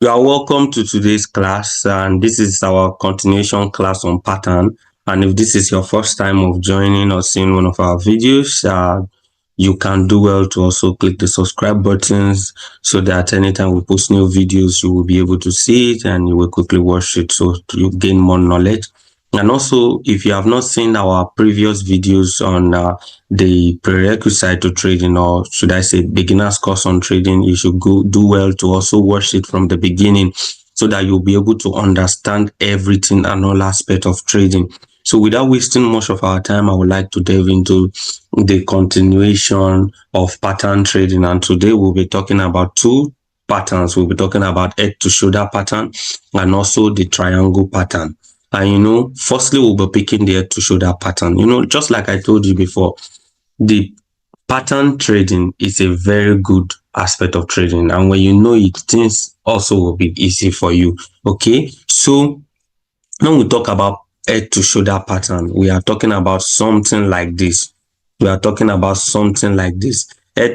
You are welcome to today's class, and this is our continuation class on pattern. And if this is your first time of joining or seeing one of our videos, you can do well to also click the subscribe buttons so that anytime we post new videos, you will be able to see it and you will quickly watch it so you gain more knowledge. And also, if you have not seen our previous videos on the prerequisite to trading, or should I say beginner's course on trading, you should go do well to also watch it from the beginning so that you'll be able to understand everything and all aspects of trading. So without wasting much of our time, I would like to delve into the continuation of pattern trading. And today we'll be talking about two patterns. We'll be talking about head to shoulder pattern and also the triangle pattern. And firstly, we'll be picking the head to shoulder pattern. Just like I told you before, the pattern trading is a very good aspect of trading. And when you know it, things also will be easy for you. Okay. So when we talk about head to shoulder pattern, we are talking about something like this. Head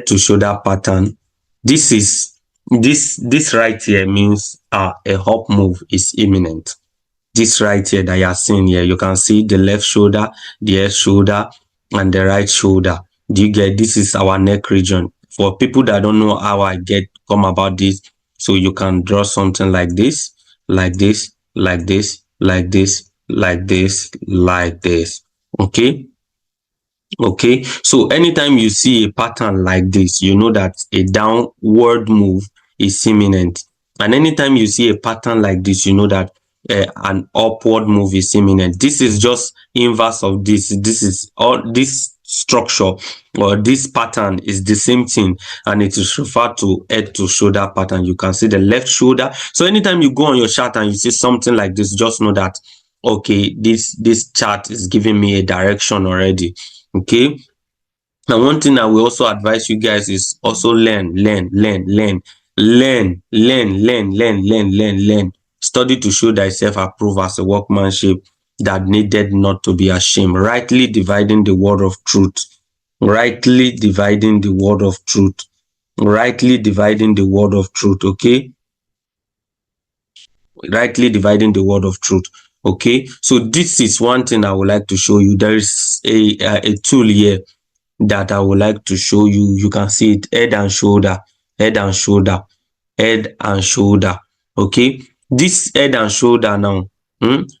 to shoulder pattern. This right here means a up move is imminent. This right here that you are seeing here, you can see the left shoulder, the head shoulder, and the right shoulder. Do you get? This is our neck region. For people that don't know how I come about this, so you can draw something like this, like this, like this, like this, like this, like this. Okay. So anytime you see a pattern like this, you know that a downward move is imminent. And anytime you see a pattern like this, you know that an upward move is imminent. This is just inverse of this. This is all this structure, or this pattern is the same thing, and it is referred to head to shoulder pattern. You can see the left shoulder. So anytime you go on your chart and you see something like this, just know that okay, this chart is giving me a direction already. Okay. Now, one thing I will also advise you guys is also learn. Study to show thyself approved as a workmanship that needed not to be ashamed. Rightly dividing the word of truth. Okay. Okay. So this is one thing I would like to show you. There is a tool here that I would like to show you. You can see it, head and shoulder. Okay. This head and shoulder now,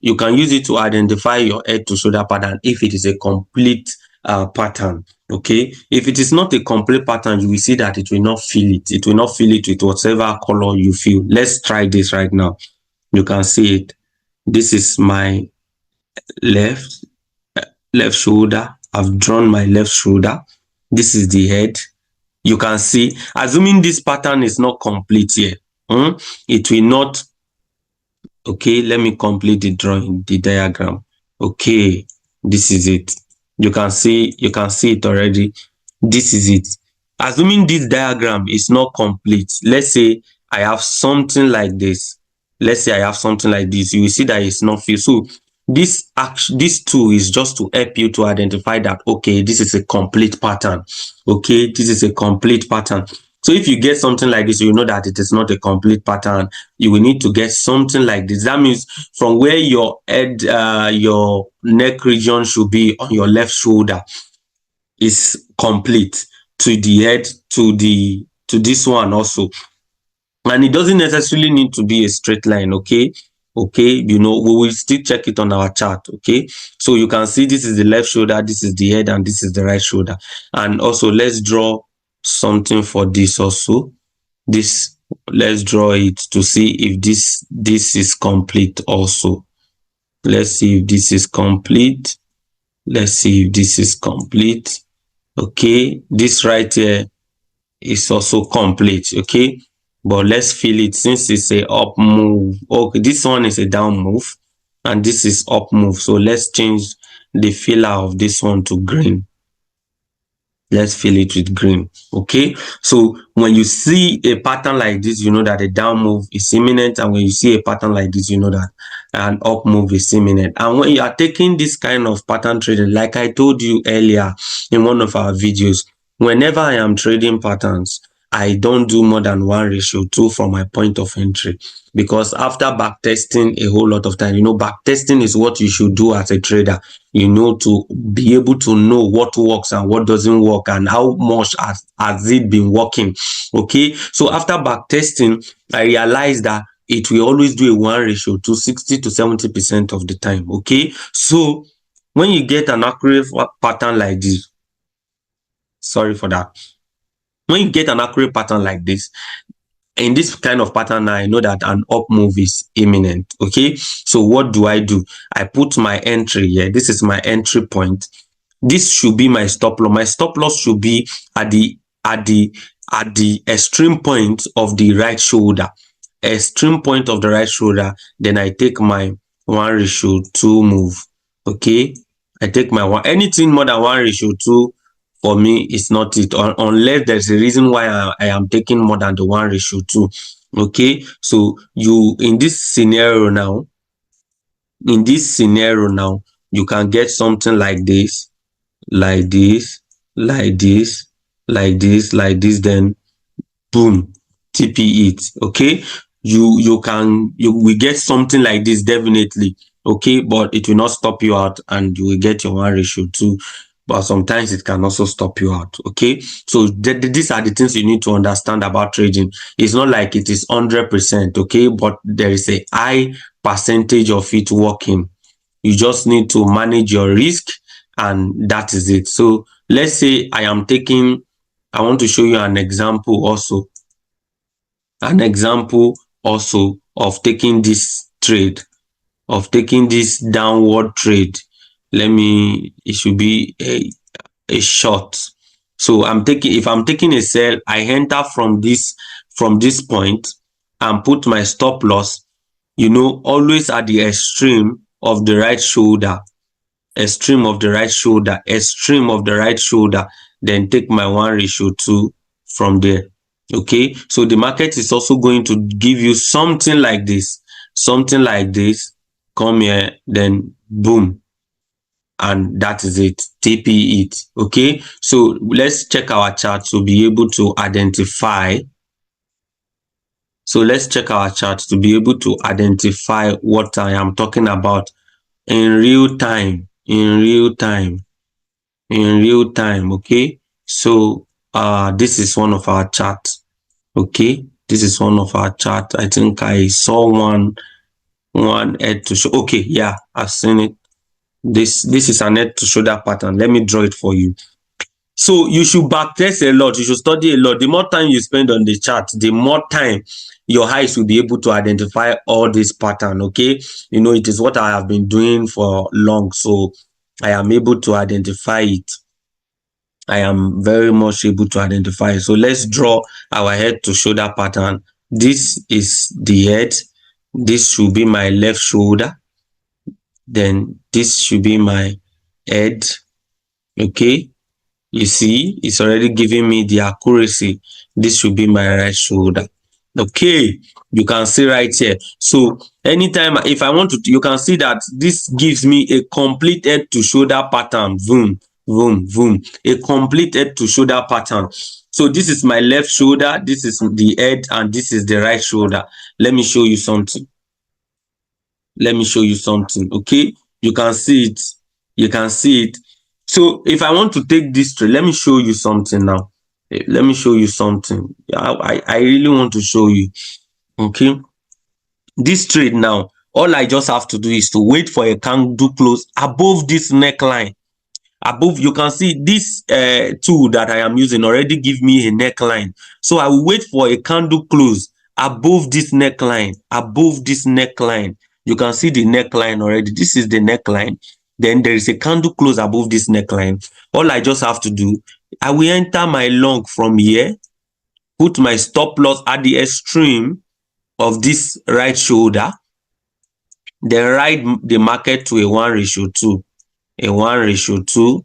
you can use it to identify your head to shoulder pattern if it is a complete pattern. Okay. If it is not a complete pattern, you will see that it will not fill it. It will not fill it with whatever color you feel. Let's try this right now. You can see it. This is my left shoulder. I've drawn my left shoulder. This is the head. You can see, assuming this pattern is not complete here, it will not. Okay, let me complete the drawing, the diagram. Okay, this is it. You can see it already. This is it. Assuming this diagram is not complete, let's say I have something like this. You will see that it's not filled. So this tool is just to help you to identify that okay, this is a complete pattern. So if you get something like this, you know that it is not a complete pattern. You will need to get something like this. That means from where your head, your neck region should be on your left shoulder is complete, to the head, to this one also. And it doesn't necessarily need to be a straight line. Okay, we will still check it on our chart. Okay, so you can see this is the left shoulder, this is the head, and this is the right shoulder. And also let's draw something for this also. Let's draw it to see if this is complete also. Let's see if this is complete. Okay, this right here is also complete. Okay, but let's feel it since it's a up move. Okay, this one is a down move and this is up move. So let's change the filler of this one to green. Let's fill it with green. Okay, so when you see a pattern like this, you know that a down move is imminent, and when you see a pattern like this, you know that an up move is imminent. And when you are taking this kind of pattern trading, like I told you earlier in one of our videos, whenever I am trading patterns, I don't do more than 1:2 from my point of entry, because after backtesting a whole lot of time, backtesting is what you should do as a trader, to be able to know what works and what doesn't work and how much has it been working. Okay, so after backtesting, I realized that it will always do a 1:2, 60 to 70% of the time. Okay, so when you get an accurate pattern like this, sorry for that. When you get an accurate pattern like this, in this kind of pattern now, I know that an up move is imminent. Okay, so what do? I put my entry here. This is my entry point. This should be my stop loss. My stop loss should be at the extreme point of the right shoulder. Extreme point of the right shoulder. Then I take my 1:2 move. Okay, I take my one. Anything more than 1:2 for me is not it, unless there's a reason why I am taking more than the 1:2. Okay, so in this scenario now, you can get something like this, like this, like this, like this, like this, then boom, TP it. Okay, you will get something like this definitely. Okay, but it will not stop you out, and you will get your 1:2, but sometimes it can also stop you out. Okay, so these are the things you need to understand about trading. It's not like it is 100%. Okay, but there is a high percentage of it working. You just need to manage your risk, and that is it. So let's say I want to show you an example also, of taking this trade, of taking this downward trade. It should be a short. So if I'm taking a sell, I enter from this point and put my stop loss, always at the extreme of the right shoulder, extreme of the right shoulder, extreme of the right shoulder, then take my 1:2 from there. Okay, so the market is also going to give you something like this, come here, then boom, and that is it, TP it. Okay, so let's check our chart to be able to identify what I am talking about in real time. Okay, so this is one of our charts. Okay, this is one of our chart. I think I saw one head to shoulder. Okay, yeah, I've seen it. This is an head to shoulder pattern. Let me draw it for you. So you should backtest a lot. You should study a lot. The more time you spend on the chart, the more time your eyes will be able to identify all this pattern. Okay, it is what I have been doing for long, so I am able to identify it. I am very much able to identify. So let's draw our head to shoulder pattern. This is the head. This should be my left shoulder. Then this should be my head. Okay, you see, it's already giving me the accuracy. This should be my right shoulder. Okay, you can see right here. So anytime if I want to, you can see that this gives me a complete head to shoulder pattern. Boom, boom, boom, a complete head to shoulder pattern. So this is my left shoulder, this is the head, and this is the right shoulder. Let me show you something. Okay, you can see it. So if I want to take this trade, let me show you something now. Let me show you something. I really want to show you. Okay, this trade now, all I just have to do is to wait for a candle close above this neckline. Above, you can see this tool that I am using already give me a neckline. So I will wait for a candle close above this neckline. You can see the neckline already. This is the neckline. Then there is a candle close above this neckline. All I just have to do, I will enter my long from here, put my stop loss at the extreme of this right shoulder, then ride the market to a 1:2, a 1:2,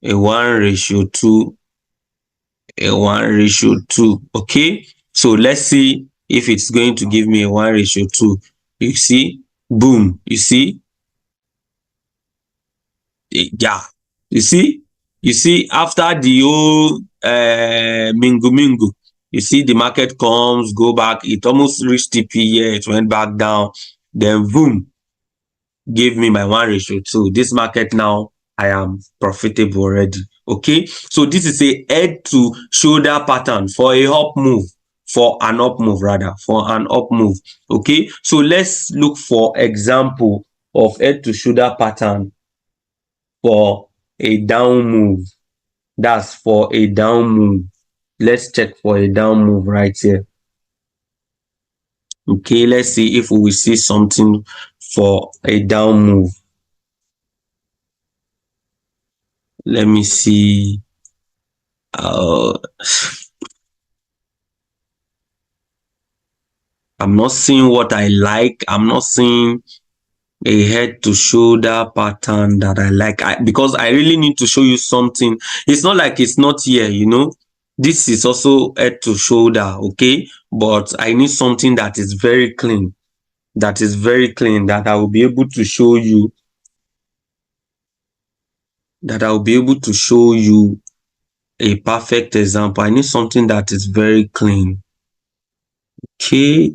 a 1:2, a 1:2. Okay, so let's see if it's going to give me a 1:2. You see, boom, you see, yeah, you see after the whole mingu, You see the market comes, go back, it almost reached TP here, it went back down, then boom, gave me my 1:2. This market now, I am profitable already. Okay, so this is a head to shoulder pattern for a up move, for an up move rather, for an up move. Okay, so let's look for example of head to shoulder pattern for a down move. That's for a down move. Let's check for a down move right here. Okay, let's see if we will see something for a down move. Let me see. I'm not seeing what I like. I'm not seeing a head to shoulder pattern that I like, because I really need to show you something. It's not like it's not here, you know. This is also head to shoulder, okay, but I need something that is very clean, that is very clean, that I will be able to show you, that I will be able to show you a perfect example. I need something that is very clean. Okay,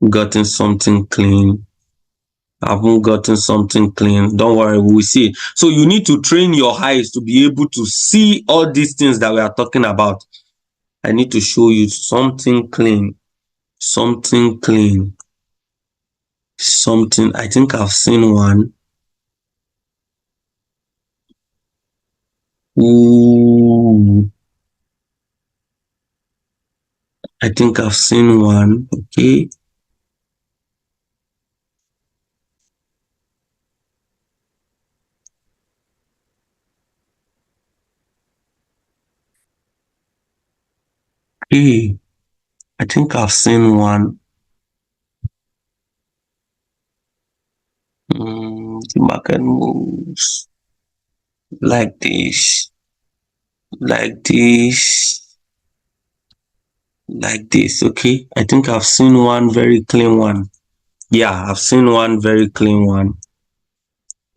gotten something clean. I haven't gotten something clean. Don't worry, we will see. So you need to train your eyes to be able to see all these things that we are talking about. I need to show you something clean, something clean, something. I think I've seen one. Ooh, I think I've seen one. Okay. Hey, I think I've seen one. The market moves like this, like this, like this. Okay, I think I've seen one very clean one. Yeah, I've seen one very clean one.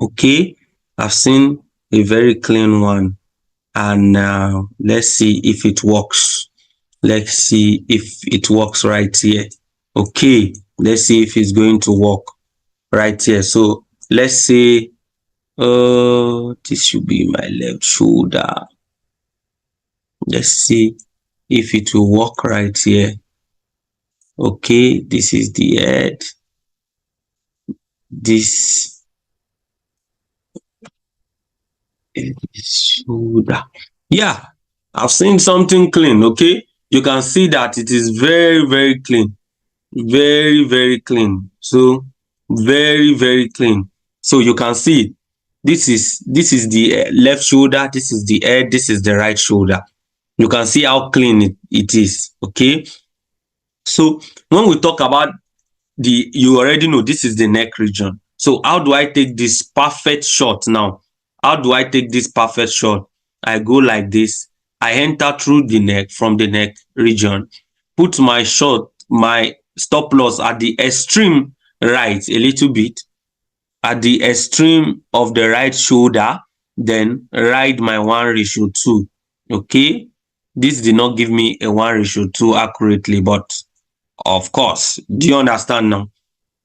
Okay, I've seen a very clean one, and let's see if it works. Let's see if it works right here. Okay, let's see if it's going to work right here. So let's say this should be my left shoulder. Let's see if it will work right here. Okay, this is the head. This is shoulder. Yeah, I've seen something clean. Okay, you can see that it is very, very clean, very, very clean. So very, very clean. So you can see this is the left shoulder, this is the head, this is the right shoulder. You can see how clean it is. Okay, so when we talk about you already know this is the neck region. So how do I take this perfect shot now? How do I take this perfect shot? I go like this. I enter through the neck, from the neck region, put my shot, my stop loss at the extreme right a little bit, at the extreme of the right shoulder, then ride my 1:2. Okay, this did not give me a 1:2 accurately, but of course, do you understand now?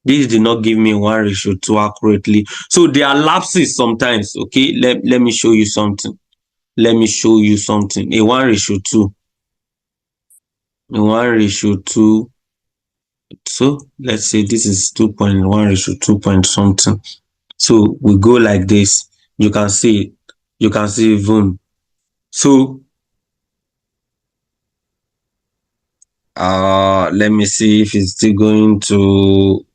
This did not give me 1:2 accurately. So there are lapses sometimes. Okay, let me show you something. Let me show you something. A 1:2. A 1:2. So let's say this is 2.1:2 point something. So we go like this. You can see, boom. So let me see if it's still going to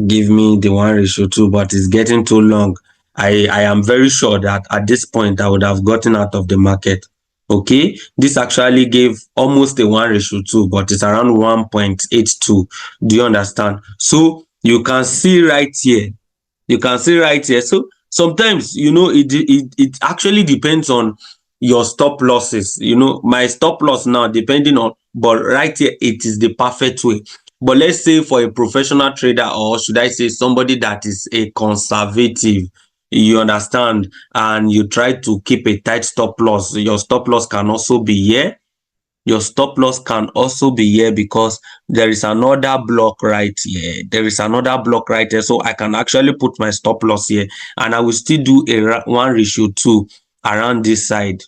give me the 1:2, but it's getting too long. I am very sure that at this point I would have gotten out of the market. Okay, this actually gave almost a 1:2, but it's around 1.82. Do you understand? So you can see right here, so sometimes, you know, it actually depends on your stop losses. You know, my stop loss now, depending on, but right here it is the perfect way. But let's say for a professional trader, or should I say somebody that is a conservative, you understand, and you try to keep a tight stop loss, your stop loss can also be here, Your stop loss can also be here because there is another block right here. There is another block right here. So I can actually put my stop loss here, and I will still do a 1:2 around this side.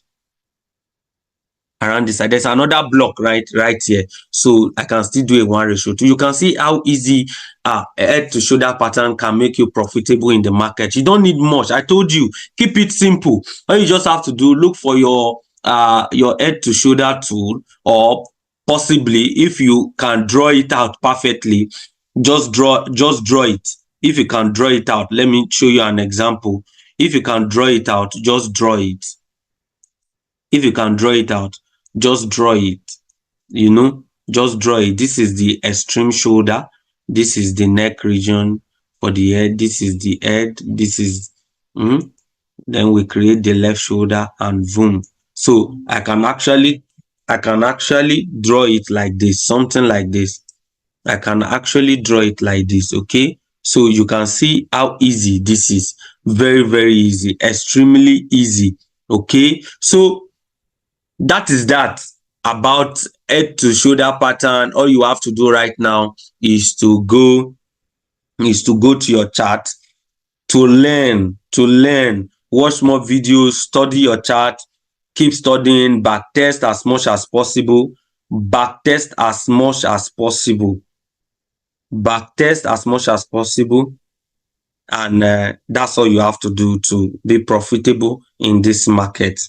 There's another block right here, so I can still do a 1:2. You can see how easy head to shoulder pattern can make you profitable in the market. You don't need much. I told you, keep it simple. All you just have to do, look for your head to shoulder tool, or possibly if you can draw it out perfectly, just draw it. If you can draw it out, let me show you an example. If you can draw it out, just draw it. If you can draw it out, just draw it. Just draw it. This is the extreme shoulder, this is the neck region for the head, this is the head, this is then we create the left shoulder, and boom. So I can actually draw it like this, something like this. I can actually draw it like this. Okay, so you can see how easy this is. Very, very easy, extremely easy. Okay, so that is that about head to shoulder pattern. All you have to do right now is to go to your chart to learn, watch more videos, study your chart, keep studying, backtest as much as possible, and that's all you have to do to be profitable in this market.